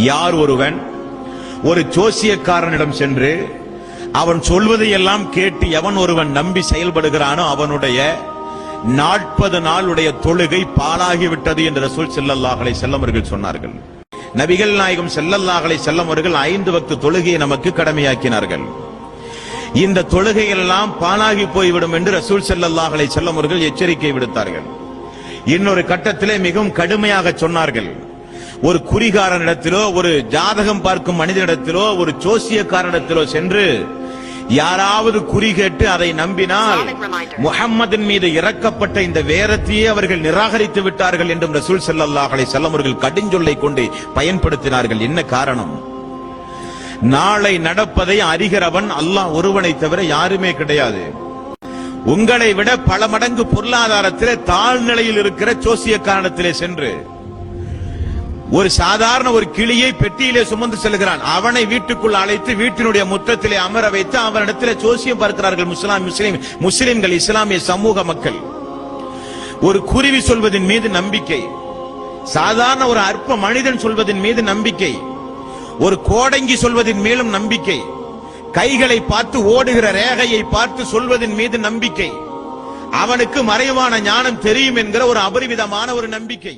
யார் ஒருவன் ஒரு ஜோசியக்காரனிடம் சென்று அவன் சொல்வதையெல்லாம் கேட்டு எவன் ஒருவன் நம்பி செயல்படுகிறானோ அவனுடைய 40 நாளுடைய தொழுகை பாழாகிவிட்டது என்று ரசூல் ஸல்லல்லாஹு அலைஹி வஸல்லம் அவர்கள் சொன்னார்கள். நபிகள் நாயகம் ஸல்லல்லாஹு அலைஹி வஸல்லம் அவர்கள் 5 வக்து தொழுகையை நமக்கு கடமையாக்கினார்கள். இந்த தொழுகையெல்லாம் பாழாகி போய்விடும் என்று ரசூல் ஸல்லல்லாஹு அலைஹி வஸல்லம் அவர்கள் எச்சரிக்கை விடுத்தார்கள். இன்னொரு கட்டத்திலே மிகவும் கடுமையாக சொன்னார்கள், ஒரு குறிகாரனிடத்திலோ ஒரு ஜாதகம் பார்க்கும் மனிதனிடத்திலோ ஒரு ஜோசியக்காரனிடத்திலோ சென்று யாராவது குறி கேட்டு அதை நம்பினால் முஹம்மதின் மீது இறக்கப்பட்ட இந்த வேதத்தையே அவர்கள் நிராகரித்து விட்டார்கள் என்றும் ரசூல் ஸல்லல்லாஹு அலைஹி வஸல்லம் அவர்கள் கடுஞ்சொல்லை கொண்டு பயன்படுத்தினார்கள். என்ன காரணம்? நாளை நடப்பதை அறிகிறவன் அல்லாஹ் ஒருவனை தவிர யாருமே கிடையாது. உங்களை விட பல மடங்கு பொருளாதாரத்திலே தாழ்நிலையில் இருக்கிற ஜோசியக்காரனிடத்திலே சென்று ஒரு சாதாரண ஒரு கிளியை பெட்டியிலே சுமந்து செல்கிறான், அவனை வீட்டுக்குள் அழைத்து வீட்டினுடைய முற்றத்திலே அமர வைத்து அவனிடத்திலே ஜோசியம் பார்க்கிறார்கள் முஸ்லிம்கள், இஸ்லாமிய சமூக மக்கள். ஒரு குருவி சொல்வதின் மீது நம்பிக்கை, சாதாரண ஒரு அற்ப மனிதன் சொல்வதின் மீது நம்பிக்கை, ஒரு கோடங்கி சொல்வதின் மேலும் நம்பிக்கை, கைகளை பார்த்து ஓடுகிற ரேகையை பார்த்து சொல்வதின் மீது நம்பிக்கை, அவனுக்கு மறைவான ஞானம் தெரியும் என்கிற ஒரு அபரிவிதமான ஒரு நம்பிக்கை.